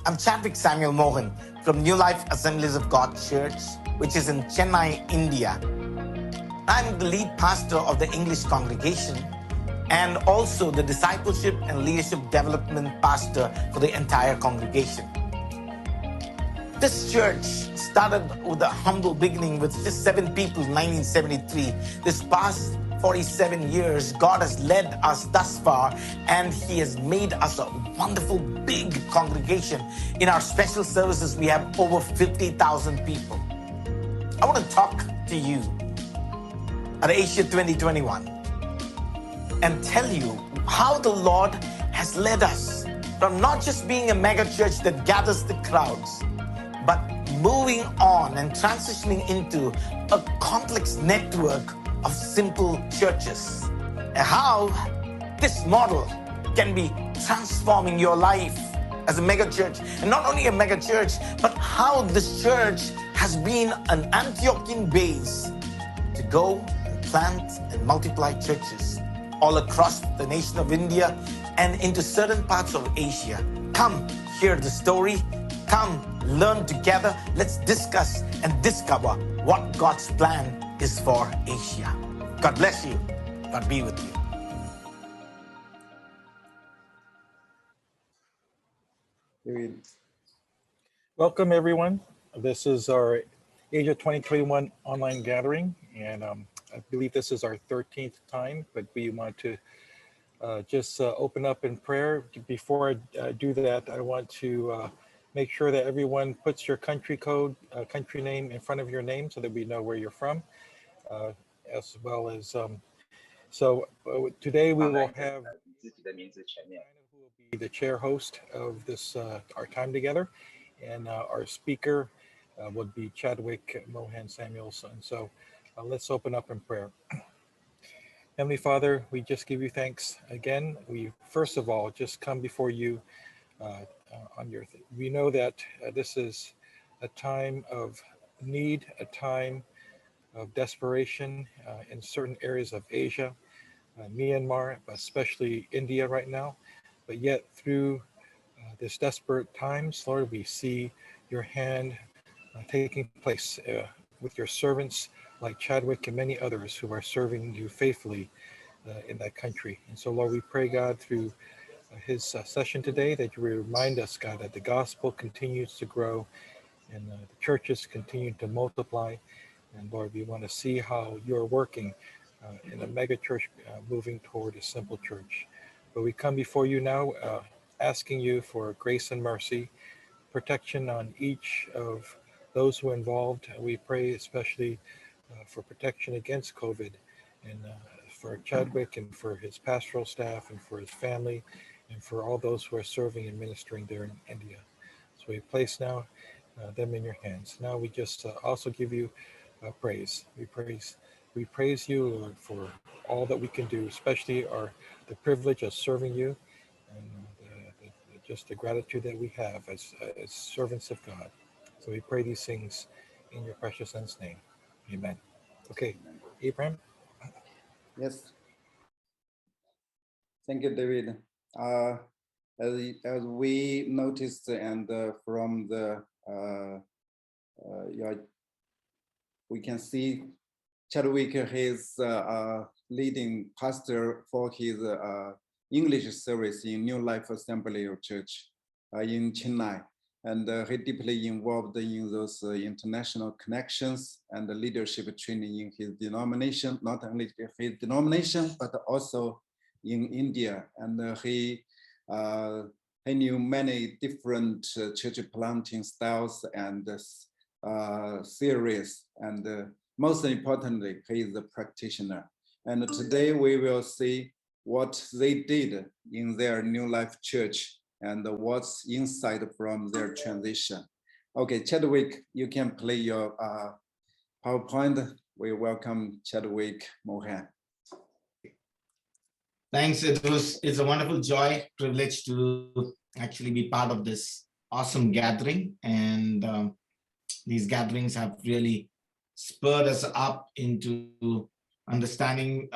I'm Chadwick Samuel Mohan from New Life Assemblies of God Church, which is in Chennai, India. I'm the lead pastor of the English congregation and also the discipleship and leadership development pastor for the entire congregation. This church started with a humble beginning with just 7 people in 1973. This past 47 years, God has led us thus far, and He has made us a wonderful, big congregation. In our special services, we have over 50,000 people. I want to talk to you at Asia 2021 and tell you how the Lord has led us from not just being a mega church that gathers the crowds, but moving on and transitioning into a complex network of simple churches. And how this model can be transforming your life as a mega church. And not only a mega church, but how this church has been an Antiochian base to go and plant and multiply churches all across the nation of India and into certain parts of Asia. Come hear the story. Come learn together. Let's discuss and discover what God's plan is for Asia. God bless you. God be with you. Welcome, everyone. This is our Asia 2021 online gathering, and I believe this is our 13th time, but we want to just open up in prayer. Before I do that, I want to make sure that everyone puts your country code, country name in front of your name so that we know where you're from, as well as, today we will have who will be the chair host of this, our time together, and our speaker would be Chadwick Mohan Samuelson. So let's open up in prayer. Heavenly Father, we just give you thanks again. We first of all just come before you on your. We know that this is a time of need, a time of desperation in certain areas of Asia, Myanmar, especially India right now. But yet through this desperate times, Lord, we see your hand taking place with your servants like Chadwick and many others who are serving you faithfully in that country. And so, Lord, we pray, God, through his session today, that you remind us, God, that the gospel continues to grow and the churches continue to multiply. And Lord, we want to see how you're working in a mega church moving toward a simple church. But we come before you now asking you for grace and mercy, protection on each of those who are involved. We pray especially for protection against COVID, and for Chadwick and for his pastoral staff and for his family and for all those who are serving and ministering there in India. So we place now them in your hands. Now we just also give you praise. We praise you, Lord, for all that we can do, especially the privilege of serving you, and just the gratitude that we have as servants of God. So we pray these things in your precious Son's name. Amen. Okay, Abraham. Yes. Thank you, David. As we noticed, and from the we can see Chadwick is leading pastor for his English service in New Life Assembly of Church in Chennai. And he deeply involved in those international connections and the leadership training in his denomination, not only his denomination, but also in India. And he knew many different church planting styles and theories. And most importantly, he is a practitioner. And today we will see what they did in their New Life Church and what's inside from their transition. Okay, Chadwick, you can play your PowerPoint. We welcome Chadwick Mohan. Thanks. It's a wonderful joy, privilege to actually be part of this awesome gathering. And these gatherings have really spurred us up into understanding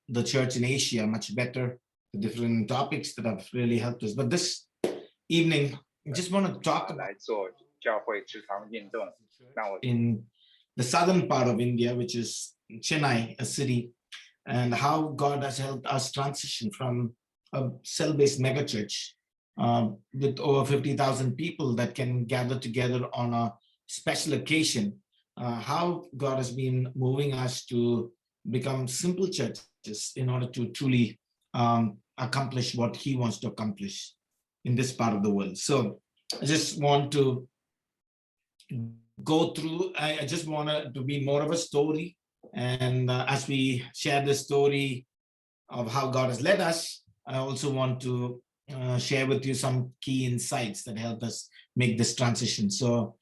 the church in Asia much better, the different topics that have really helped us. But this evening, just want to talk about 来做教会职堂运动。那我 in the southern part of India, which is Chennai, a city, and how God has helped us transition from a cell-based megachurch with over 50,000 people that can gather together on a special occasion. How God has been moving us to become simple churches in order to truly accomplish what He wants to accomplish in this part of the world. So I just want to go through, I just want it to be more of a story. And as we share the story of how God has led us, I also want to share with you some key insights that helped us make this transition. So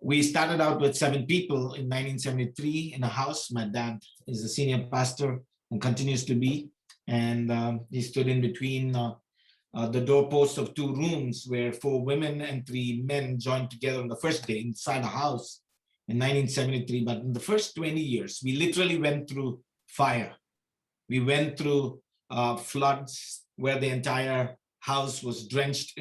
we started out with 7 people in 1973 in a house. My dad is a senior pastor and continues to be. And he stood in between the doorposts of 2 rooms where 4 women and 3 men joined together on the first day inside a house in 1973. But in the first 20 years, we literally went through fire. We went through floods where the entire house was drenched,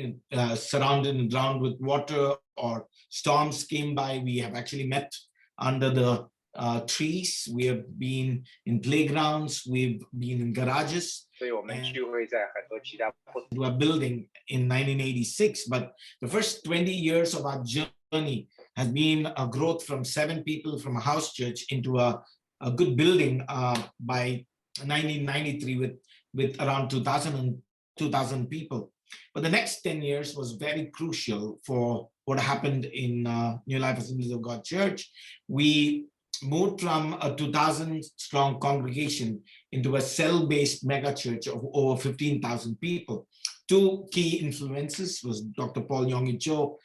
surrounded and drowned with water, or storms came by. We have actually met under the trees. We have been in playgrounds. We've been in garages. 所以我们聚会在很多其他不 To a building in 1986, but the first 20 years of our journey has been a growth from 7 people from a house church into a good building by 1993 with around 2,000 people. But the next 10 years was very crucial for what happened in New Life Assemblies of God Church. We moved from a 2,000 strong congregation into a cell-based mega church of over 15,000 people. 2 key influences was Dr. Paul Yonggi Cho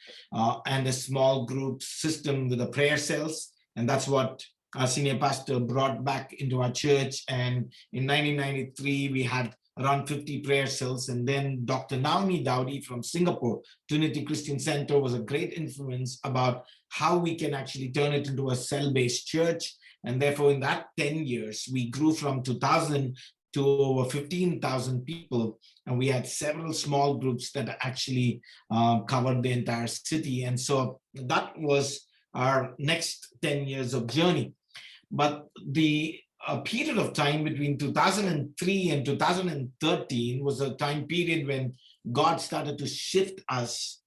and a small group system with the prayer cells. And that's what our senior pastor brought back into our church. And in 1993, we had around 50 prayer cells. And then Dr. Naomi Dowdy from Singapore, Trinity Christian Center, was a great influence about how we can actually turn it into a cell-based church. And therefore, in that 10 years, we grew from 2,000 to over 15,000 people. And we had several small groups that actually covered the entire city. And so that was our next 10 years of journey. But the period of time between 2003 and 2013 was a time period when God started to shift us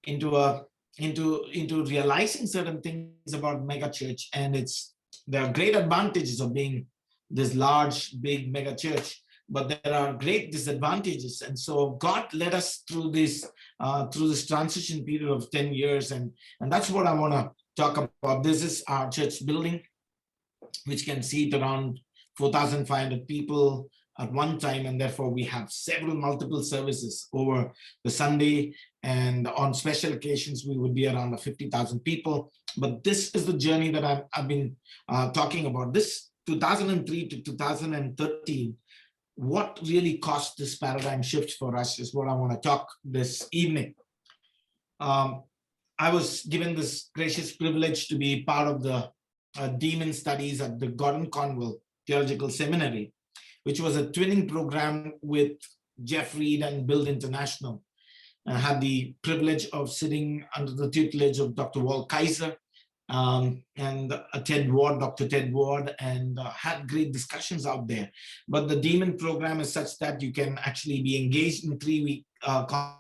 into realizing certain things about mega church. And there are great advantages of being this large, big mega church, but there are great disadvantages. And so God led us through this transition period of 10 years. And that's what I want to talk about. This is our church building, which can seat around 4,500 people at one time. And therefore we have multiple services over the Sunday. And on special occasions, we would be around 50,000 people. But this is the journey that I've been talking about. This 2003 to 2013, what really caused this paradigm shift for us is what I want to talk this evening. I was given this gracious privilege to be part of the Demon Studies at the Gordon Conwell Theological Seminary, which was a twinning program with Jeff Reed and Build International. I had the privilege of sitting under the tutelage of Dr. Walt Kaiser and Dr. Ted Ward, and had great discussions out there. But the Demon program is such that you can actually be engaged in 3-week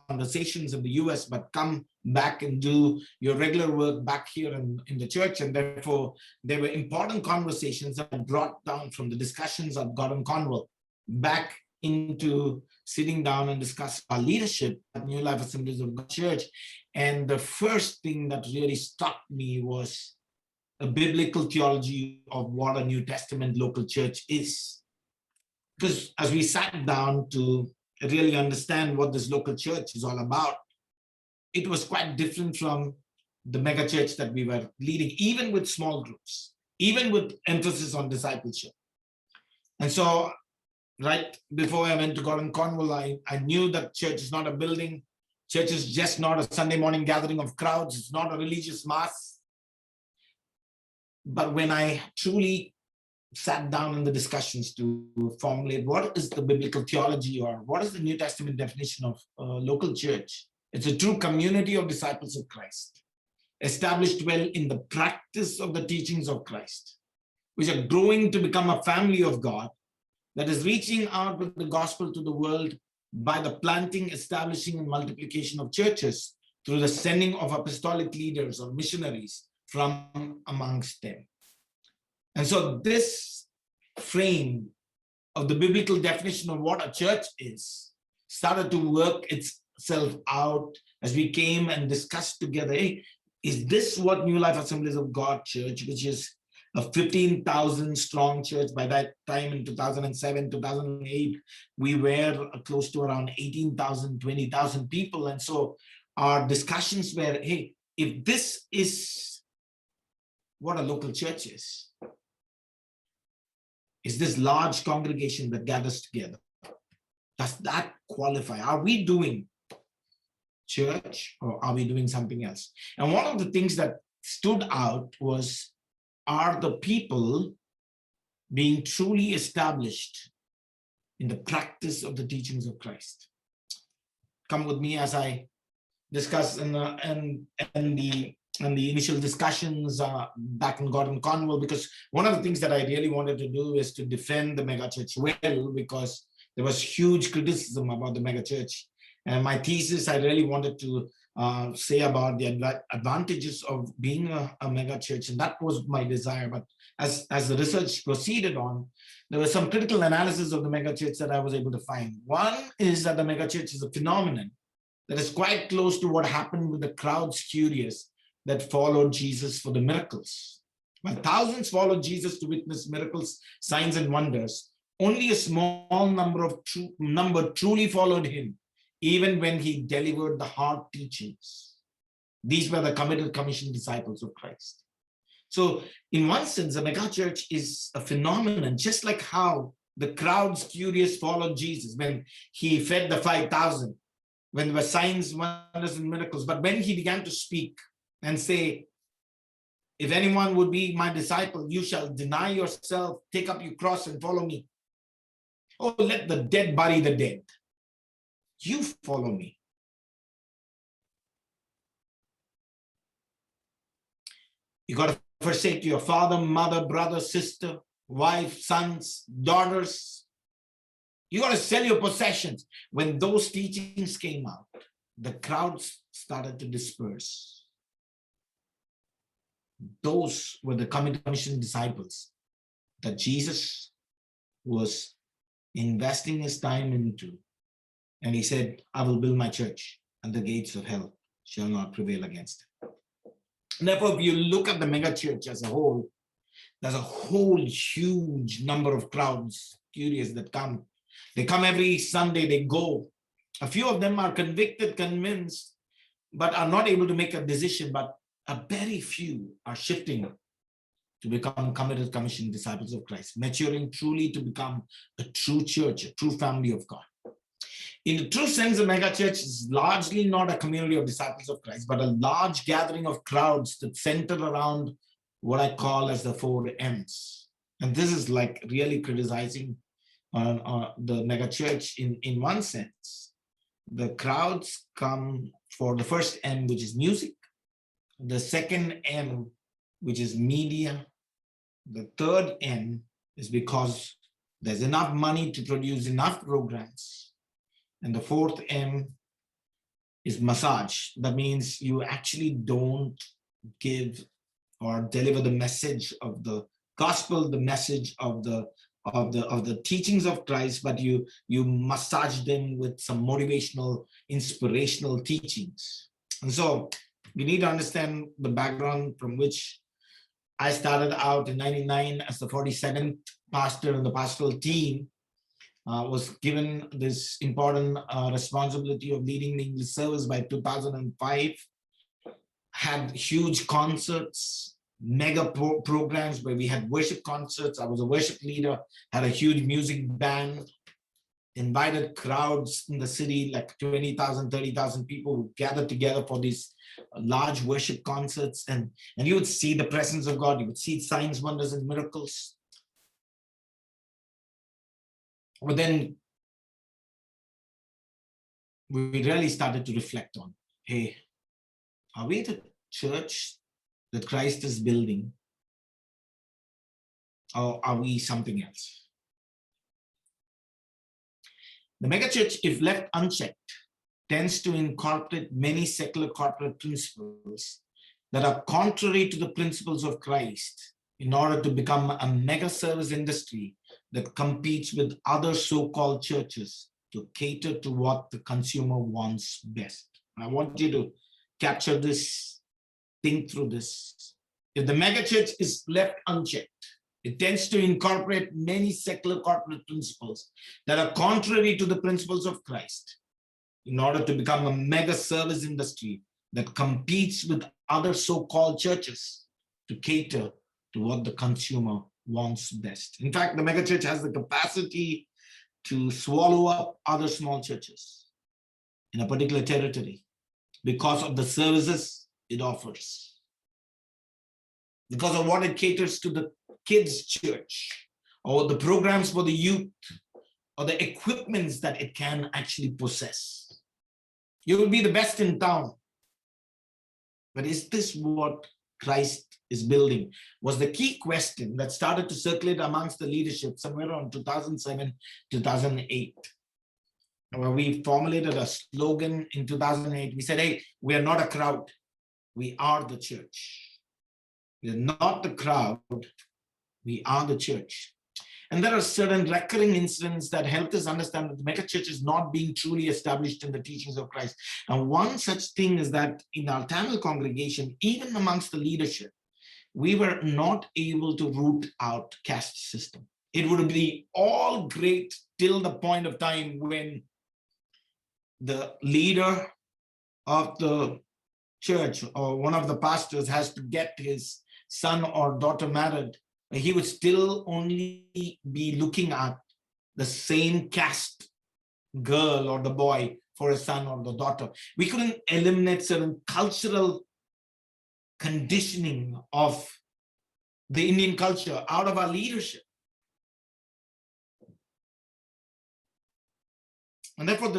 conversations in the US, but come back and do your regular work back here in the church. And therefore, there were important conversations that brought down from the discussions at Gordon Conwell back into sitting down and discuss our leadership at New Life Assemblies of God Church. And the first thing that really struck me was a biblical theology of what a New Testament local church is. Because as we sat down to really understand what this local church is all about, it was quite different from the mega church that we were leading, even with small groups, even with emphasis on discipleship. And so right before I went to Gordon Conwell, I knew that church is not a building. Church is just not a Sunday morning gathering of crowds. It's not a religious mass. But when I truly sat down in the discussions to formulate what is the biblical theology or what is the New Testament definition of local church, It's a true community of disciples of Christ, established well in the practice of the teachings of Christ, which are growing to become a family of God that is reaching out with the gospel to the world by the planting, establishing, and multiplication of churches through the sending of apostolic leaders or missionaries from amongst them. And so this frame of the biblical definition of what a church is started to work itself out as we came and discussed together. Hey, is this what New Life Assemblies of God Church, which is a 15,000 strong church by that time in 2007, 2008, we were close to around 18,000, 20,000 people. And so our discussions were, hey, if this is what a local church is this large congregation that gathers together, does that qualify? Are we doing church or are we doing something else? And one of the things that stood out was, are the people being truly established in the practice of the teachings of Christ? Come with me as I discuss in the initial discussions back in Gordon Conwell, because one of the things that I really wanted to do is to defend the megachurch well, because there was huge criticism about the megachurch. And my thesis, I really wanted to say about the advantages of being a mega church, and that was my desire. But as the research proceeded on, there was some critical analysis of the mega church that I was able to find. One is that the mega church is a phenomenon that is quite close to what happened with the crowds curious that followed Jesus for the miracles. While thousands followed Jesus to witness miracles, signs, and wonders, only a small number truly followed him, even when he delivered the hard teachings. These were the committed, commissioned disciples of Christ. So in one sense, the megachurch is a phenomenon, just like how the crowds curious followed Jesus when he fed the 5,000, when there were signs, wonders, and miracles. But when he began to speak and say, if anyone would be my disciple, you shall deny yourself, take up your cross and follow me. Oh, let the dead bury the dead. You follow me. You got to forsake your father, mother, brother, sister, wife, sons, daughters. You got to sell your possessions. When those teachings came out, the crowds started to disperse. Those were the commissioned disciples that Jesus was investing his time into. And he said, I will build my church, and the gates of hell shall not prevail against it. And therefore, if you look at the mega church as a whole, there's a whole huge number of crowds, curious, that come. They come every Sunday, they go. A few of them are convicted, convinced, but are not able to make a decision. But a very few are shifting to become committed, commissioned disciples of Christ, maturing truly to become a true church, a true family of God. In the true sense, the megachurch is largely not a community of disciples of Christ, but a large gathering of crowds that center around what I call as the 4 M's. And this is like really criticizing the megachurch in one sense. The crowds come for the first M, which is music, the second M, which is media, the third M is because there's enough money to produce enough programs. And the fourth M is massage. That means you actually don't give or deliver the message of the gospel, the message of the teachings of Christ, but you massage them with some motivational, inspirational teachings. And so we need to understand the background from which I started out in '99 as the 47th pastor in the pastoral team. Was given this important responsibility of leading the English service by 2005, had huge concerts, mega programs where we had worship concerts. I was a worship leader, had a huge music band, invited crowds in the city, like 20,000, 30,000 people would gather together for these large worship concerts. And you would see the presence of God. You would see signs, wonders, and miracles. But then we really started to reflect on hey, are we the church that Christ is building, or are we something else? The megachurch, if left unchecked, tends to incorporate many secular corporate principles that are contrary to the principles of Christ in order to become a mega service industry that competes with other so-called churches to cater to what the consumer wants best. I want you to capture this, think through this. If the megachurch is left unchecked, it tends to incorporate many secular corporate principles that are contrary to the principles of Christ in order to become a mega service industry that competes with other so-called churches to cater to what the consumer wants best. In fact, the megachurch has the capacity to swallow up other small churches in a particular territory because of the services it offers, because of what it caters to the kids' church, or the programs for the youth, or the equipments that it can actually possess. You will be the best in town. But is this what Christ is building? Was the key question that started to circulate amongst the leadership somewhere around 2007, 2008. Where we formulated a slogan in 2008. We said, hey, we are not a crowd. We are the church. We are not the crowd. We are the church. And there are certain recurring incidents that help us understand that the megachurch is not being truly established in the teachings of Christ. And one such thing is that in our Tamil congregation, even amongst the leadership, we were not able to root out caste system. It would be all great till the point of time when the leader of the church or one of the pastors has to get his son or daughter married. He would still only be looking at the same caste girl or the boy for a son or the daughter. We couldn't eliminate certain cultural conditioning of the Indian culture out of our leadership. And therefore,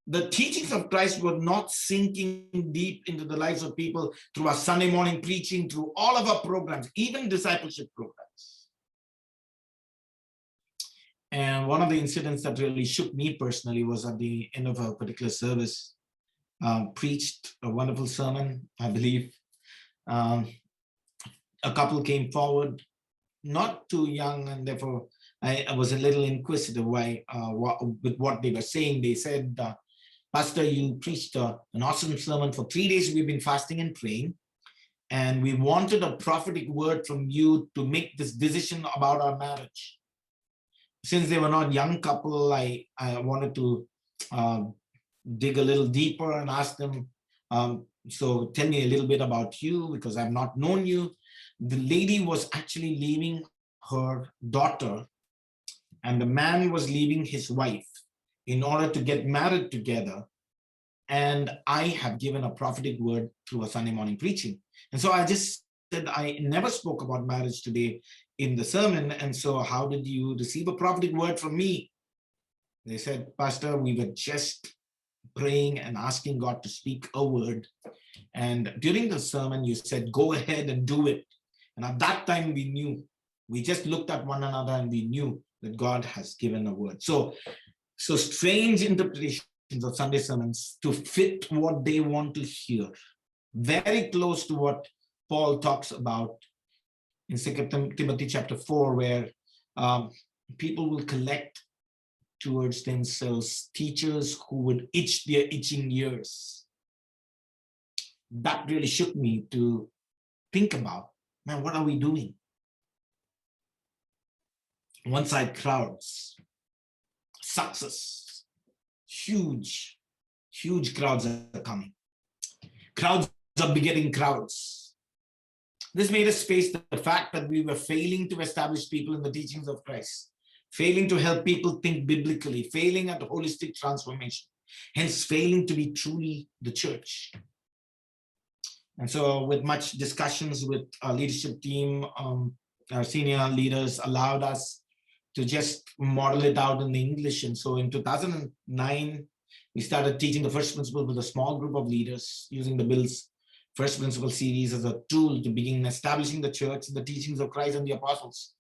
the teachings of Christ were not sinking deep into the lives of people through our Sunday morning preaching, through all of our programs, even discipleship programs. And one of the incidents that really shook me personally was at the end of a particular service, preached a wonderful sermon, I believe. A couple came forward, not too young, and therefore I was a little inquisitive with what they were saying. They said, Pastor, you preached an awesome sermon. For 3 days, we've been fasting and praying, and we wanted a prophetic word from you to make this decision about our marriage. Since they were not young couple, I wanted to dig a little deeper and ask them, so tell me a little bit about you, because I've not known you. The lady was actually leaving her daughter, and the man was leaving his wife in order to get married together. And I have given a prophetic word through a Sunday morning preaching. And so I just said, I never spoke about marriage today in the sermon. And so how did you receive a prophetic word from me? They said, Pastor, we were just praying and asking God to speak a word. And during the sermon, you said, go ahead and do it. And at that time, we knew. We just looked at one another and we knew that God has given a word. So strange interpretations of Sunday sermons to fit what they want to hear. Very close to what Paul talks about in 2 Timothy chapter 4, where people will collect towards themselves teachers who would itch their itching ears. That really shook me to think about, man, what are we doing? One side, crowds, success, huge crowds are coming. Crowds are begetting crowds. This made us face the fact that we were failing to establish people in the teachings of Christ, failing to help people think biblically, failing at holistic transformation, hence failing to be truly the church. And so with much discussions with our leadership team, our senior leaders allowed us to just model it out in the English. And so in 2009, We started teaching the first principle with a small group of leaders using the Bill's First Principle series as a tool to begin establishing the church, the teachings of Christ and the apostles.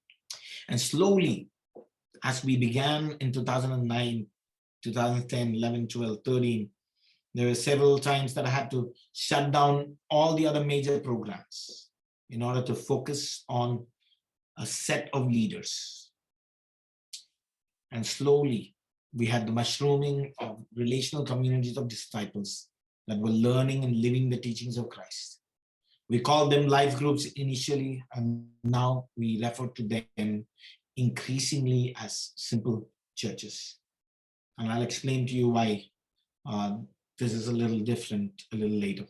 And slowly, as we began in 2009, 2010, 11, 12, 13, there were several times that I had to shut down all the other major programs in order to focus on a set of leaders. And slowly, we had the mushrooming of relational communities of disciples that were learning and living the teachings of Christ. We called them life groups initially, and now we refer to them increasingly as simple churches. And I'll explain to you why this is a little different a little later.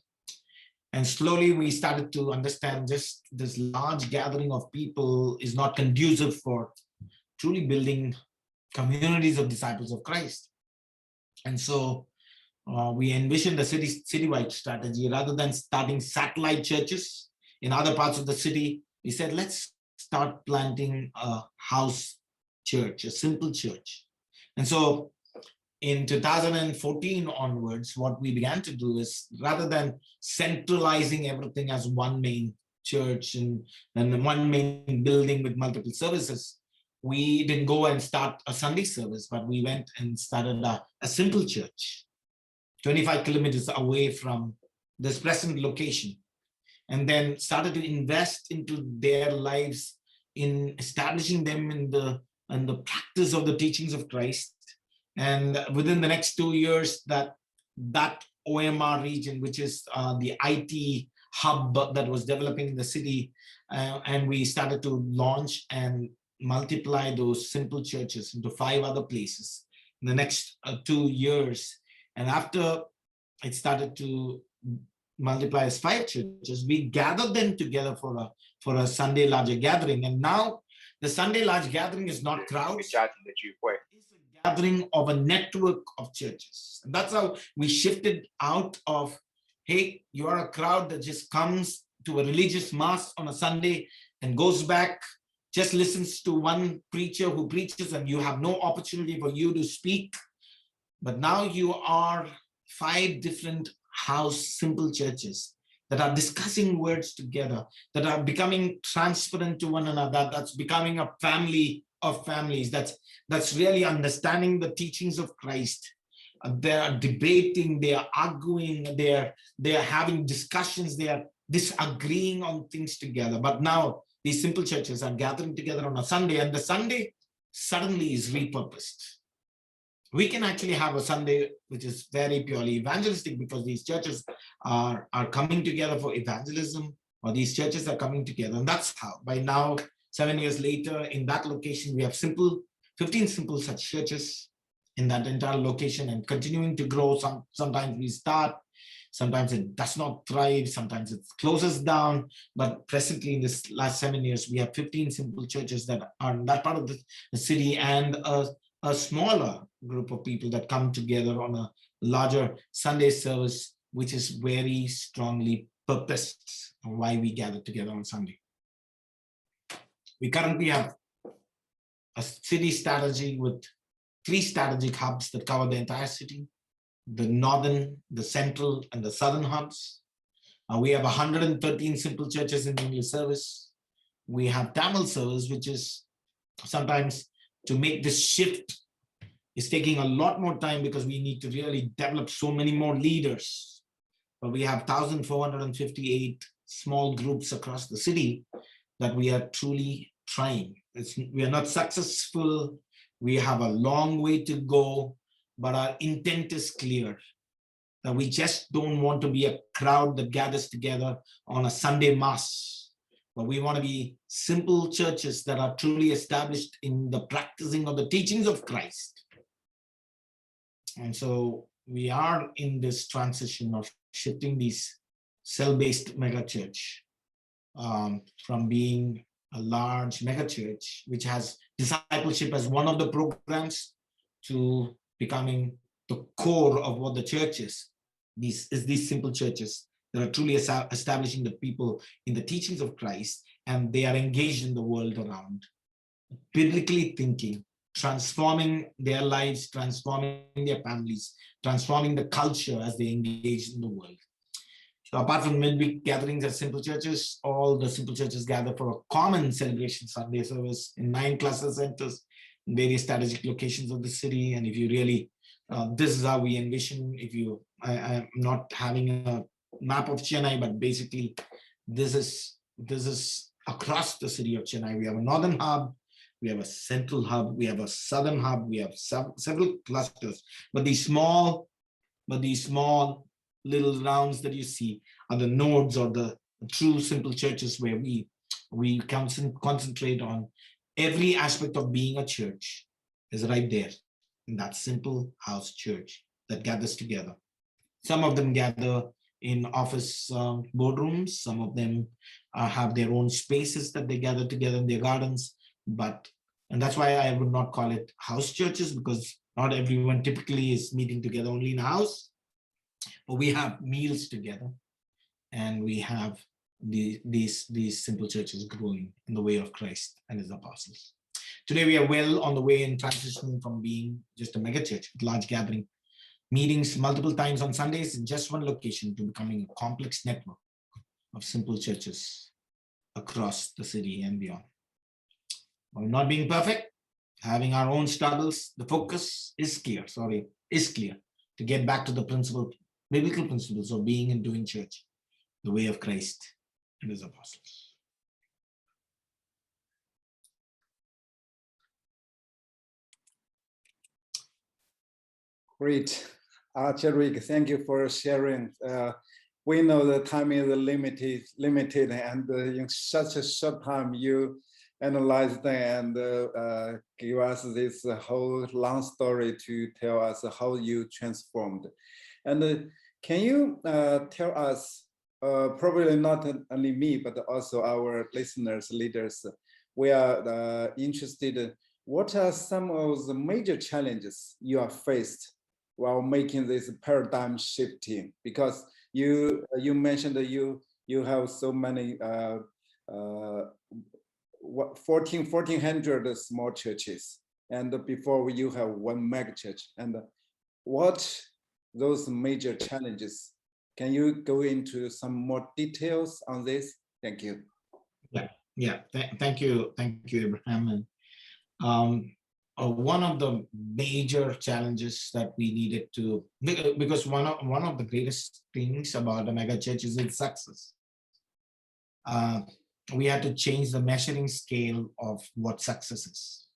And slowly we started to understand just this large gathering of people is not conducive for truly building communities of disciples of Christ. And so we envisioned a citywide strategy. Rather than starting satellite churches in other parts of the city, we said, let's start planting a house church, a simple church. And so in 2014 onwards, what we began to do is, rather than centralizing everything as one main church and one main building with multiple services, we didn't go and start a Sunday service, but we went and started a simple church, 25 kilometers away from this present location, and then started to invest into their lives in establishing them in the practice of the teachings of Christ. And within the next 2 years, that OMR region, which is the IT hub that was developing in the city, and we started to launch and multiply those simple churches into 5 other places in the next 2 years. And after it started to multiply as 5 churches, we gathered them together for a Sunday larger gathering. And now the Sunday large gathering is not crowds. Gathering of a network of churches. And that's how we shifted out of, hey, you are a crowd that just comes to a religious mass on a Sunday and goes back, just listens to one preacher who preaches, and you have no opportunity for you to speak. But now you are 5 different house simple churches that are discussing words together, that are becoming transparent to one another, that's becoming a family of families, that's really understanding the teachings of Christ. They are debating, they are arguing, they are having discussions, they are disagreeing on things together. But now these simple churches are gathering together on a Sunday, and the Sunday suddenly is repurposed. We can actually have a Sunday which is very purely evangelistic, because these churches are coming together for evangelism, or these churches are coming together. And that's how, by now, 7 years later, in that location, we have 15 simple such churches in that entire location, and continuing to grow. Sometimes we start, sometimes it does not thrive, sometimes it closes down. But presently, in this last 7 years, we have 15 simple churches that are in that part of the city, and a smaller group of people that come together on a larger Sunday service, which is very strongly purposed on why we gather together on Sunday. We currently have a city strategy with 3 strategic hubs that cover the entire city: the northern, the central, and the southern hubs. We have 113 simple churches in the English service. We have Tamil service, which is sometimes, to make this shift, is taking a lot more time, because we need to really develop so many more leaders. But we have 1,458 small groups across the city that we are truly trying. We are not successful. We have a long way to go, but our intent is clear, that we just don't want to be a crowd that gathers together on a Sunday mass, but we want to be simple churches that are truly established in the practicing of the teachings of Christ. And so we are in this transition of shifting these cell-based megachurch from being a large megachurch, which has discipleship as one of the programs, to becoming the core of what the church is. These simple churches that are truly establishing the people in the teachings of Christ, and they are engaged in the world around, biblically thinking, transforming their lives, transforming their families, transforming the culture as they engage in the world. So apart from midweek gatherings at simple churches, all the simple churches gather for a common celebration Sunday service in 9 cluster centers in various strategic locations of the city. And if you really, this is how we envision, I'm not having a map of Chennai, but basically this is across the city of Chennai. We have a northern hub, we have a central hub, we have a southern hub, we have several clusters, but these small little rounds that you see are the nodes or the true simple churches where we concentrate on every aspect of being a church is right there in that simple house church that gathers together. Some of them gather in office boardrooms, some of them have their own spaces that they gather together in their gardens, and that's why I would not call it house churches, because not everyone typically is meeting together only in a house. But we have meals together, and we have these simple churches growing in the way of Christ and his apostles. Today, we are well on the way in transitioning from being just a mega church with large gathering meetings multiple times on Sundays in just one location to becoming a complex network of simple churches across the city and beyond. While not being perfect, having our own struggles, the focus is clear to get back to the biblical principles of being and doing church, the way of Christ and his apostles. Great. Chadwick, thank you for sharing. We know the time is limited, and in such a short time, you analyzed and give us this whole long story to tell us how you transformed. And can you tell us, probably not only me, but also our listeners, leaders, we are interested, what are some of the major challenges you are faced while making this paradigm shifting? Because you mentioned that you have so many 1,400 small churches, and before you have one mega church. And what those major challenges? Can you go into some more details on this? Thank you. Thank you, Abraham. One of the major challenges that we needed to, because one of the greatest things about a mega church is its success. We had to change the measuring scale of what success is.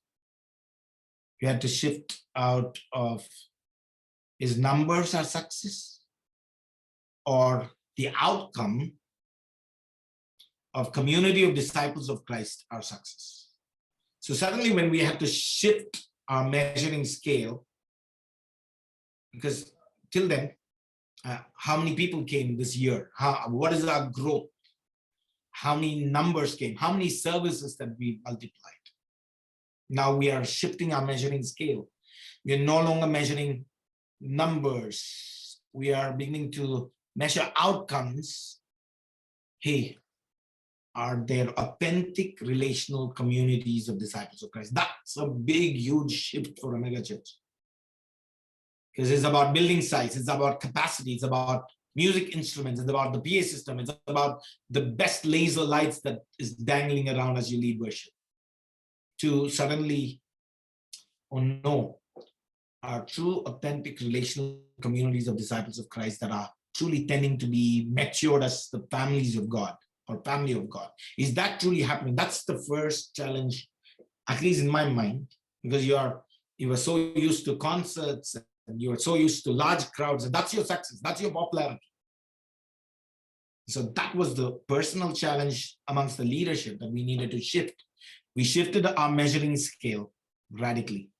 We had to shift out of, is numbers our success, or the outcome of community of disciples of Christ our success. So suddenly when we had to shift our measuring scale, because till then, how many people came this year? What is our growth? How many numbers came? How many services that we multiplied? Now we are shifting our measuring scale. We are no longer measuring numbers. We are beginning to measure outcomes. Hey, are there authentic relational communities of disciples of Christ? That's a big, huge shift for a mega church. Because it's about building sites, it's about capacity, it's about music instruments, it's about the PA system, it's about the best laser lights that is dangling around as you lead worship. To suddenly, oh no, our true, authentic relational communities of disciples of Christ that are truly tending to be matured as the families of God or family of God. Is that truly happening? That's the first challenge, at least in my mind, because you were so used to concerts and you are so used to large crowds, and that's your success, that's your popularity. So that was the personal challenge amongst the leadership that we needed to shift. We shifted our measuring scale radically.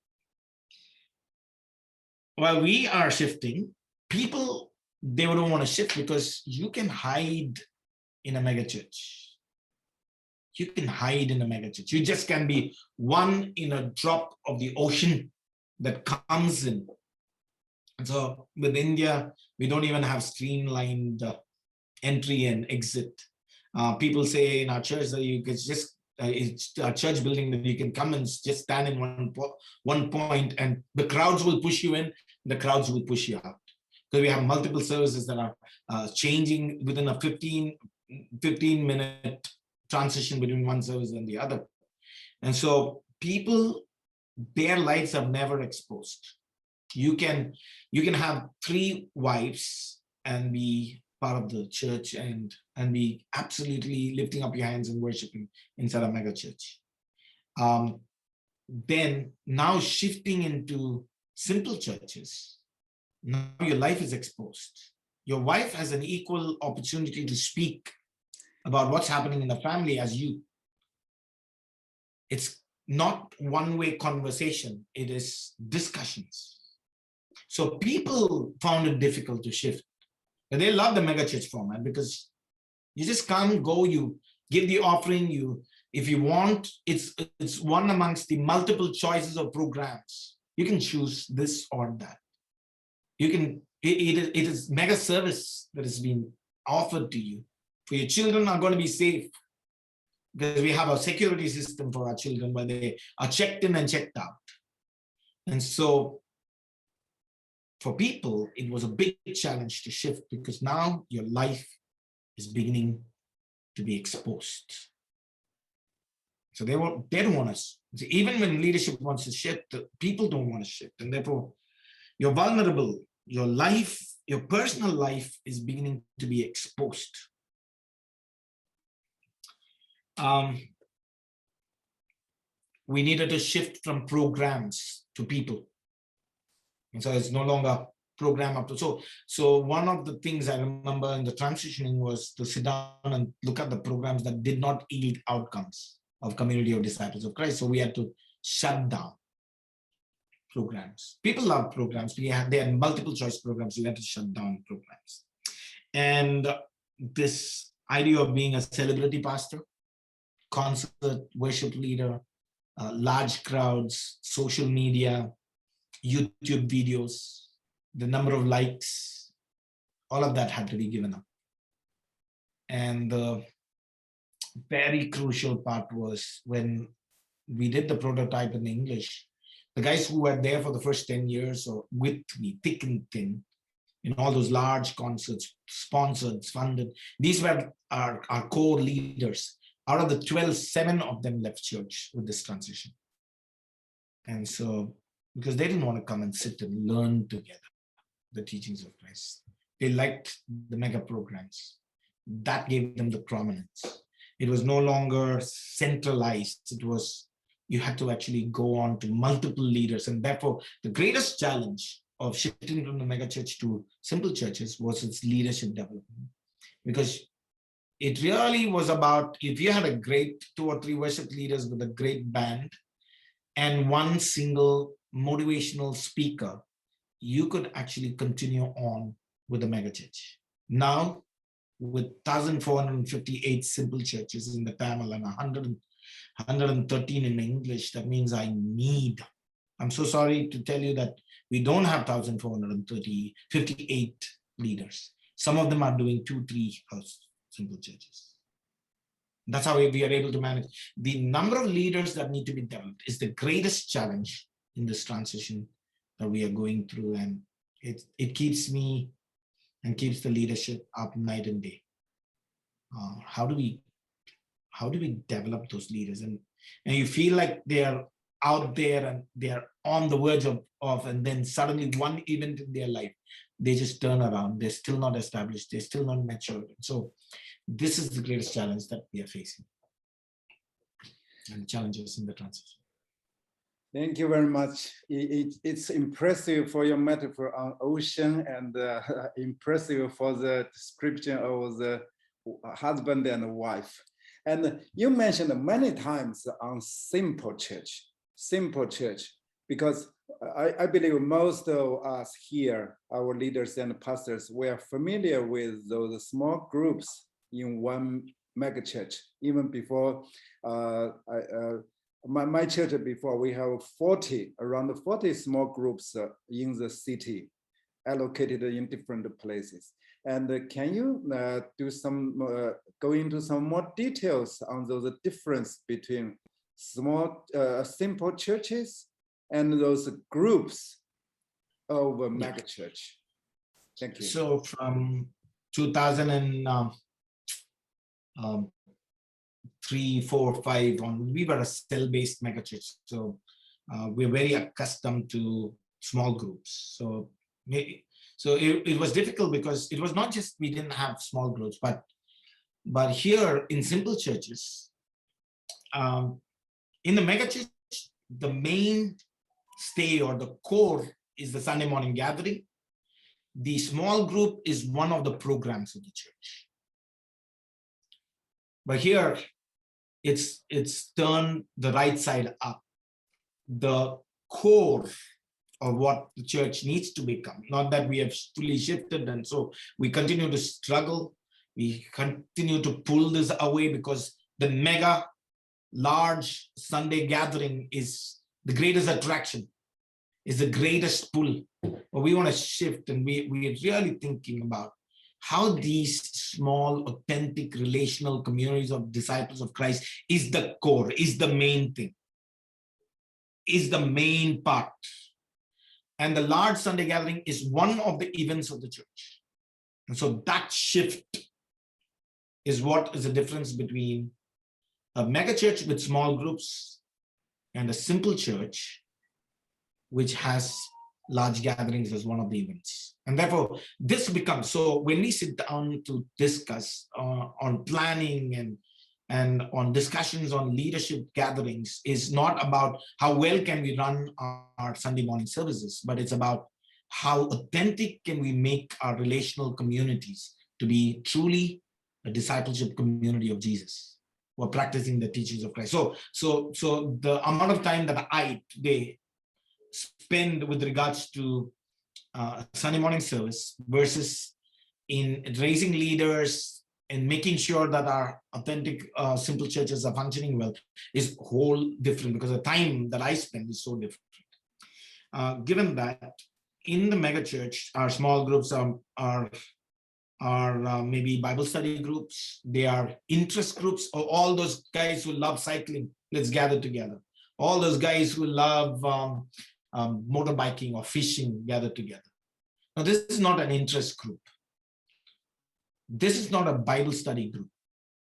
While we are shifting, people, they don't want to shift because you can hide in a mega church. You can hide in a mega church. You just can be one in a drop of the ocean that comes in. And so with India, we don't even have streamlined entry and exit. People say in our church that you can just it's a church building that you can come and just stand in one point, and the crowds will push you in, the crowds will push you out. Because we have multiple services that are changing within a 15-minute transition between one service and the other. And so people, their lives are never exposed. You can have 3 wives and be part of the church and be absolutely lifting up your hands and worshiping inside a mega church. Then now shifting into simple churches, now your life is exposed. Your wife has an equal opportunity to speak about what's happening in the family as you. It's not one-way conversation, it is discussions. So people found it difficult to shift. And they love the mega church format because you just come, go, you give the offering, if you want, it's one amongst the multiple choices of programs. You can choose this or that. You can, it is mega service that is being offered to you. For your children are going to be safe because we have a security system for our children where they are checked in and checked out. And so for people, it was a big challenge to shift because now your life is beginning to be exposed. So they don't want us. Even when leadership wants to shift, people don't want to shift. And therefore, you're vulnerable. Your life, your personal life is beginning to be exposed. We needed to shift from programs to people. And so it's no longer program up to. So one of the things I remember in the transitioning was to sit down and look at the programs that did not yield outcomes of community of disciples of Christ. So we had to shut down programs. People love programs. They had multiple choice programs. We had to shut down programs. And this idea of being a celebrity pastor, concert, worship leader, large crowds, social media, YouTube videos, the number of likes, all of that had to be given up. And the very crucial part was when we did the prototype in English, the guys who were there for the first 10 years or with me, thick and thin, in all those large concerts, sponsored, funded, these were our core leaders. Out of the 12, 7 of them left church with this transition. And so, because they didn't want to come and sit and learn together the teachings of Christ. They liked the mega programs. That gave them the prominence. It was no longer centralized. It was, you had to actually go on to multiple leaders. And therefore, the greatest challenge of shifting from the mega church to simple churches was its leadership development. Because it really was about, if you had a great 2 or 3 worship leaders with a great band and one single motivational speaker, you could actually continue on with the mega church. Now, with 1,458 simple churches in the Tamil and 113 in English, that means I'm so sorry to tell you that we don't have 1,458 leaders. Some of them are doing 2, 3 simple churches. That's how we are able to manage. The number of leaders that need to be developed is the greatest challenge in this transition that we are going through. And it keeps me and keeps the leadership up night and day. How do we develop those leaders? And you feel like they are out there and they are on the verge of, and then suddenly one event in their life, they just turn around. They're still not established. They're still not mature. So this is the greatest challenge that we are facing, and challenges in the transition. Thank you very much. It's impressive for your metaphor on ocean, and impressive for the description of the husband and wife. And you mentioned many times on simple church, because I believe most of us here, our leaders and pastors, we are familiar with those small groups in one mega church. Even before my church, before we have around 40 small groups in the city, allocated in different places. And can you do some go into some more details on those difference between small, simple churches and those groups of a mega church? Thank you. So from 2003, 4, 5 on, we were a cell-based megachurch. So we're very accustomed to small groups. So it was difficult because it was not just we didn't have small groups, but here in simple churches, in the megachurch, the main stay or the core is the Sunday morning gathering. The small group is one of the programs of the church. But here, it's turned the right side up. The core of what the church needs to become, not that we have fully shifted, and so we continue to struggle. We continue to pull this away because the mega large Sunday gathering is the greatest attraction, is the greatest pull. But we want to shift, and we're really thinking about how these small, authentic, relational communities of disciples of Christ is the core, is the main thing, is the main part. And the large Sunday gathering is one of the events of the church. And so that shift is what is the difference between a mega church with small groups and a simple church which has large gatherings as one of the events. And therefore, this becomes, so when we sit down to discuss on planning and on discussions on leadership gatherings, is not about how well can we run our Sunday morning services, but it's about how authentic can we make our relational communities to be truly a discipleship community of Jesus, who are practicing the teachings of Christ. So the amount of time that I today spend with regards to Sunday morning service versus in raising leaders and making sure that our authentic simple churches are functioning well is whole different, because the time that I spend is so different. Given that in the mega church, our small groups are maybe Bible study groups, they are interest groups, or all those guys who love cycling, let's gather together. All those guys who love motorbiking or fishing, gather together. Now, this is not an interest group. This is not a Bible study group.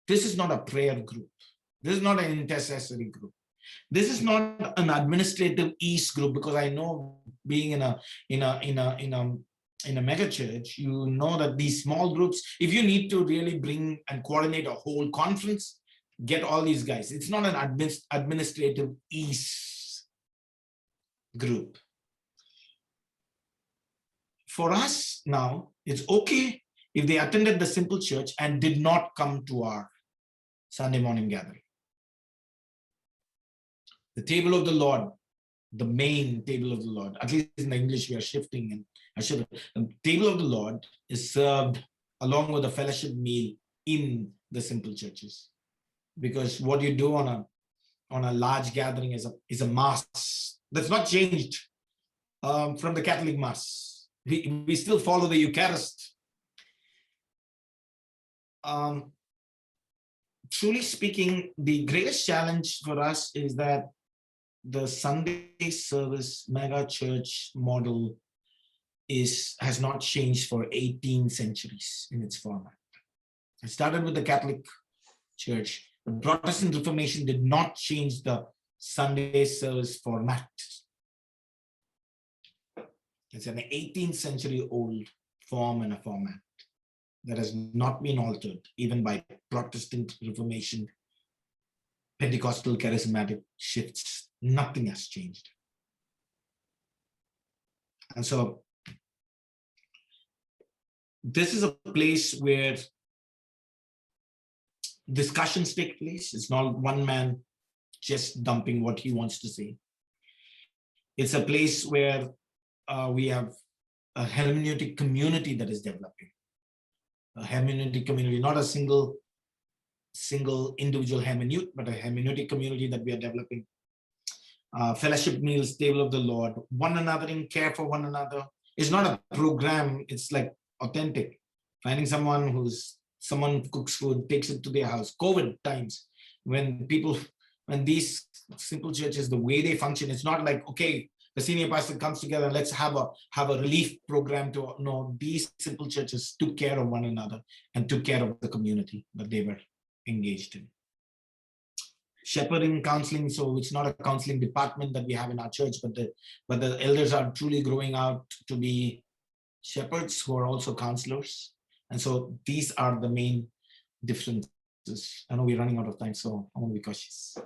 This is not a prayer group. This is not an intercessory group. This is not an administrative ease group, because I know, being in a mega church, you know that these small groups, if you need to really bring and coordinate a whole conference, get all these guys. It's not an administrative ease group. For us now, it's okay if they attended the simple church and did not come to our Sunday morning gathering. The table of the Lord, the main table of the Lord, at least in the English, we are shifting. And the table of the Lord is served along with a fellowship meal in the simple churches, because what you do on a large gathering is a mass. That's not changed from the Catholic Mass. We still follow the Eucharist. Truly speaking, the greatest challenge for us is that the Sunday service mega church model has not changed for 18 centuries in its format. It started with the Catholic Church. The Protestant Reformation did not change the Sunday service format. It's an 18th century old form and a format that has not been altered even by Protestant Reformation, Pentecostal charismatic shifts. Nothing has changed. And so this is a place where discussions take place. It's not one man just dumping what he wants to say. It's a place where we have a hermeneutic community that is developing. A hermeneutic community, not a single individual hermeneut, but a hermeneutic community that we are developing. Fellowship meals, table of the Lord, one another in care for one another. It's not a program, it's like authentic. finding someone someone cooks food, takes it to their house. COVID times, when these simple churches, the way they function, it's not like, okay, the senior pastor comes together and let's have a relief program to, no, these simple churches took care of one another and took care of the community that they were engaged in. Shepherding, counseling, so it's not a counseling department that we have in our church, but the elders are truly growing out to be shepherds who are also counselors. And so these are the main differences. I know we're running out of time, so I want to be cautious.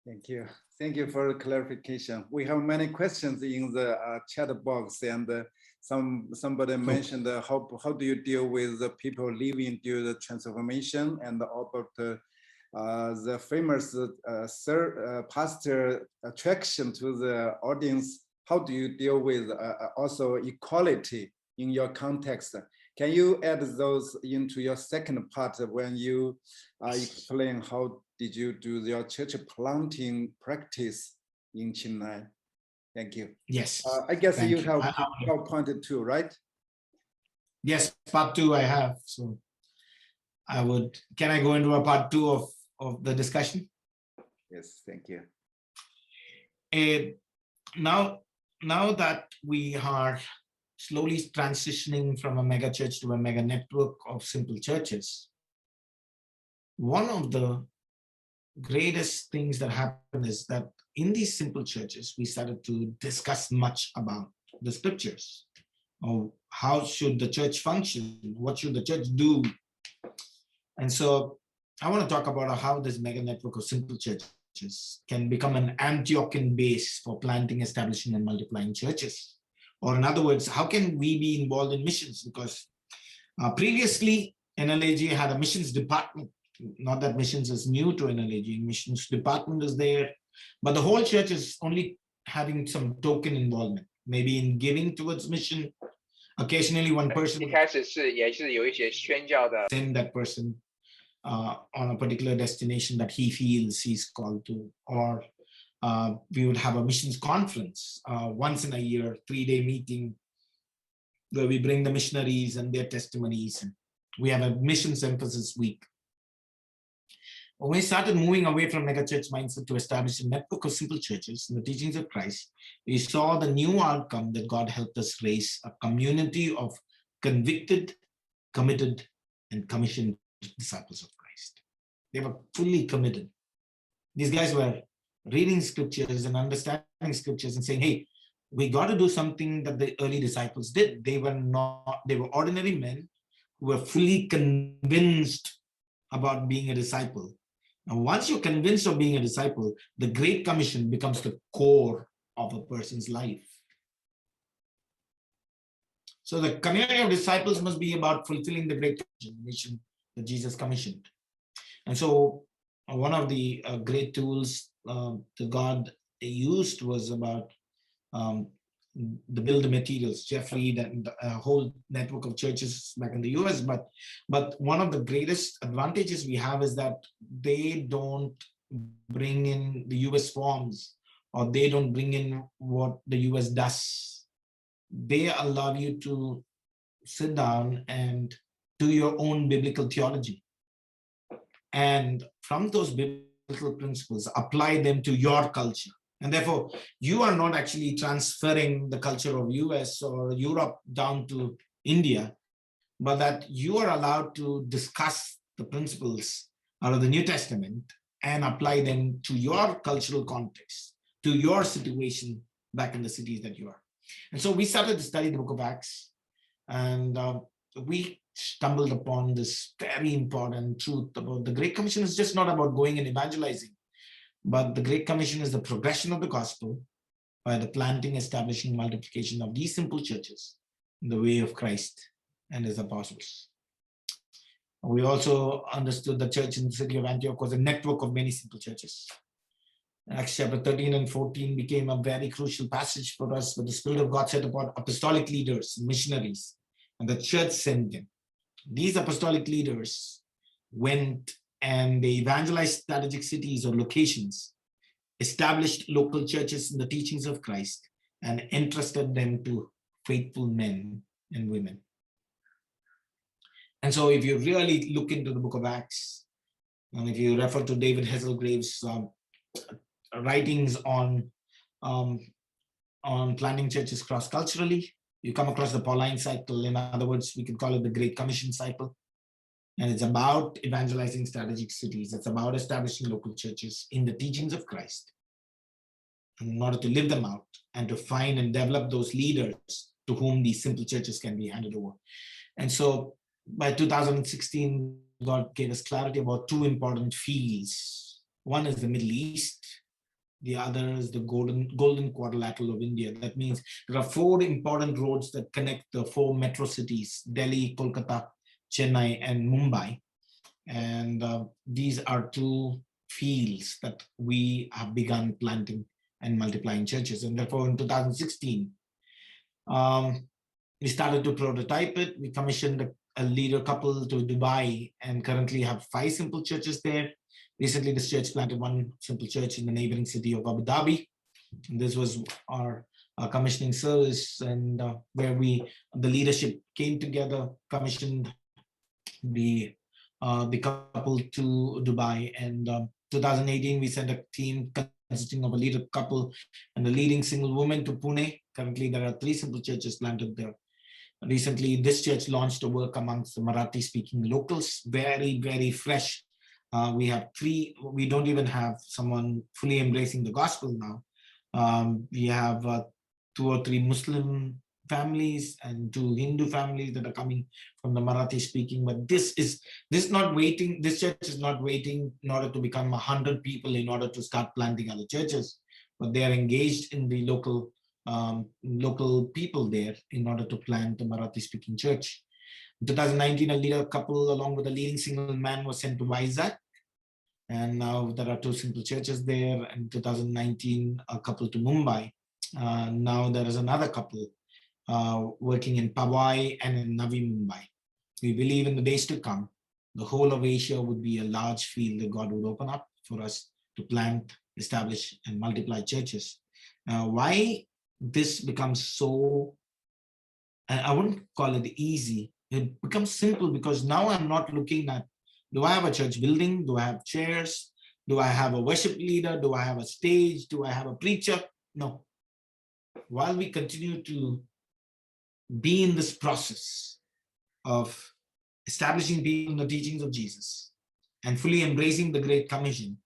Thank you. Thank you for the clarification. We have many questions in the chat box, and somebody mentioned how do you deal with the people living during the transformation, and about the famous pastor attraction to the audience. How do you deal with also equality in your context? Can you add those into your second part when you explain how did you do your church planting practice in Chennai? Thank you. Yes. I guess you have PowerPoint too, right? Yes, part 2 I have. So can I go into a part 2 of the discussion? Yes, thank you. Now that we are slowly transitioning from a mega church to a mega network of simple churches, one of the greatest things that happened is that in these simple churches, we started to discuss much about the scriptures. Or how should the church function? What should the church do? And so I want to talk about how this mega network of simple churches can become an Antiochian base for planting, establishing, and multiplying churches. Or in other words, how can we be involved in missions? Because previously, NLAG had a missions department. Not that missions is new to NLAG, missions department is there, but the whole church is only having some token involvement, maybe in giving towards mission. Occasionally one person send that person on a particular destination that he feels he's called to, or we would have a missions conference once in a year, 3-day meeting where we bring the missionaries and their testimonies. And we have a missions emphasis week. When we started moving away from megachurch mindset to establish a network of simple churches in the teachings of Christ, we saw the new outcome that God helped us raise a community of convicted, committed, and commissioned disciples of Christ. They were fully committed. These guys were reading scriptures and understanding scriptures and saying, hey, we got to do something that the early disciples did. They were ordinary men who were fully convinced about being a disciple. And once you're convinced of being a disciple, the Great Commission becomes the core of a person's life. So the community of disciples must be about fulfilling the Great Commission that Jesus commissioned. And so one of the great tools that God used was about the build materials. Jeffrey, a whole network of churches back in the US, but one of the greatest advantages we have is that they don't bring in the US forms, or they don't bring in what the US does. They allow you to sit down and do your own biblical theology, and from those biblical principles apply them to your culture. And therefore, you are not actually transferring the culture of US or Europe down to India, but that you are allowed to discuss the principles out of the New Testament and apply them to your cultural context, to your situation back in the cities that you are. And so we started to study the book of Acts, and we stumbled upon this very important truth about the Great Commission is just not about going and evangelizing. But the Great Commission is the progression of the gospel by the planting, establishing, multiplication of these simple churches in the way of Christ and his apostles. We also understood the church in the city of Antioch was a network of many simple churches. Acts chapter 13 and 14 became a very crucial passage for us, where the Spirit of God set upon apostolic leaders, missionaries, and the church sent them. These apostolic leaders went and they evangelized strategic cities or locations, established local churches in the teachings of Christ, and entrusted them to faithful men and women. And so if you really look into the book of Acts, and if you refer to David Hasselgrave's writings um, on planting churches cross-culturally, you come across the Pauline cycle. In other words, we can call it the Great Commission cycle. And it's about evangelizing strategic cities. It's about establishing local churches in the teachings of Christ in order to live them out and to find and develop those leaders to whom these simple churches can be handed over. And so by 2016, God gave us clarity about two important fields. One is the Middle East. The other is the golden quadrilateral of India. That means there are four important roads that connect the four metro cities, Delhi, Kolkata, Chennai, and Mumbai. And these are two fields that we have begun planting and multiplying churches. And therefore in 2016, we started to prototype it. We commissioned a leader couple to Dubai and currently have 5 simple churches there. Recently, this church planted one simple church in the neighboring city of Abu Dhabi. And this was our commissioning service, and where the leadership came together, commissioned the couple to Dubai. And 2018, we sent a team consisting of a leader couple and a leading single woman to Pune. Currently, there are 3 simple churches planted there. Recently, this church launched a work amongst the Marathi-speaking locals, very, very fresh. We have 3, we don't even have someone fully embracing the gospel now. We have 2 or 3 Muslim families and 2 Hindu families that are coming from the Marathi speaking. But this church is not waiting in order to become 100 people in order to start planting other churches, but they are engaged in the local people there in order to plant the Marathi speaking church. In 2019, a leader couple along with a leading single man was sent to Vizag. And now there are 2 simple churches there. In 2019, a couple to Mumbai. Now there is another couple working in Powai and in Navi Mumbai. We believe in the days to come, the whole of Asia would be a large field that God would open up for us to plant, establish, and multiply churches. Why this becomes so, I wouldn't call it easy, it becomes simple because now I'm not looking at, do I have a church building? Do I have chairs? Do I have a worship leader? Do I have a stage? Do I have a preacher? No. While we continue to be in this process of establishing people in the teachings of Jesus and fully embracing the Great Commission,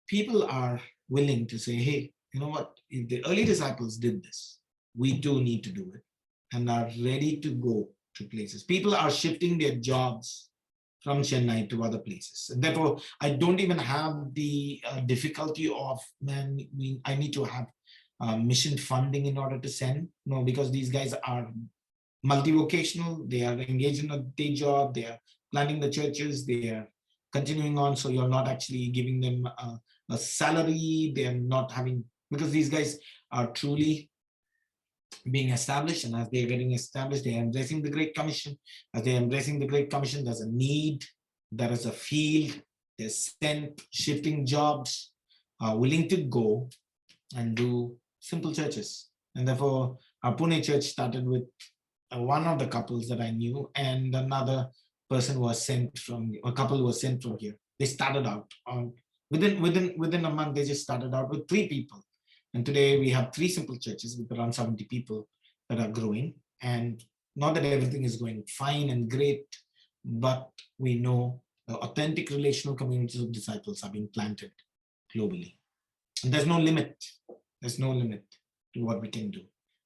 people are willing to say, hey, you know what, if the early disciples did this, we too need to do it, and are ready to go to places. People are shifting their jobs from Chennai to other places. And therefore, I don't even have the difficulty of, man, I need to have mission funding in order to send. No, because these guys are multi-vocational, they are engaged in a day job, they are planting the churches, they are continuing on. So you're not actually giving them a salary, they're not having, because these guys are truly being established, and as they're getting established, they're embracing the Great Commission. As they're embracing the Great Commission, there's a need, there is a field, they're sent, shifting jobs, willing to go and do simple churches. And therefore, our Pune church started with one of the couples that I knew, and another person was sent from, a couple was sent from here. They started out on, within a month, they just started out with 3 people. And today we have 3 simple churches with around 70 people that are growing. And not that everything is going fine and great, but we know the authentic relational communities of disciples are being planted globally. And there's no limit. There's no limit to what we can do.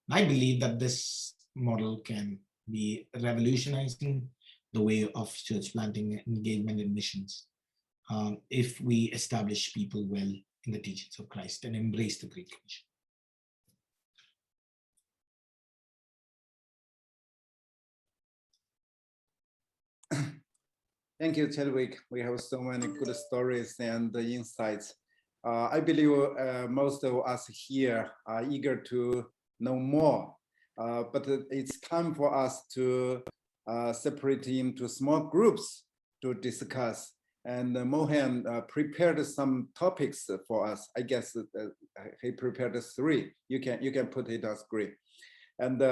I believe that this model can be revolutionizing the way of church planting, engagement, and missions if we establish people well in the teachings of Christ and embrace the Great Commission. Thank you, Chadwick. We have so many good stories and insights. I believe most of us here are eager to know more, but it's time for us to separate into small groups to discuss. And Mohan prepared some topics for us. I guess he prepared 3. You can put it on screen. And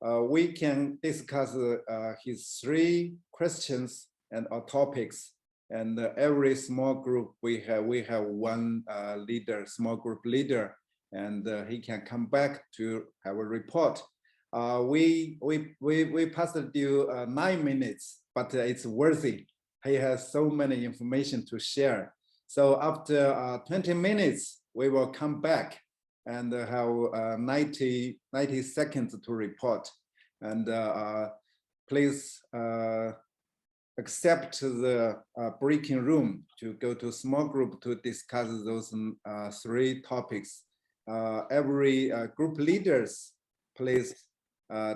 we can discuss his 3 questions and topics. And every small group we have one leader, small group leader, and he can come back to have a report. We passed you 9 minutes, but it's worthy. He has so many information to share. So after 20 minutes, we will come back and have 90 seconds to report. And please accept the breaking room to go to a small group to discuss those 3 topics. Every group leaders, please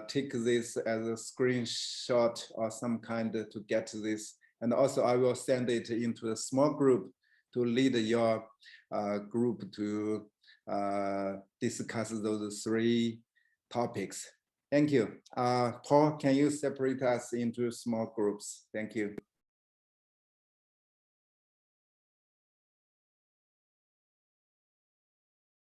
take this as a screenshot or some kind to get this. And also I will send it into a small group to lead your group to discuss those 3 topics. Thank you. Paul, can you separate us into small groups? Thank you.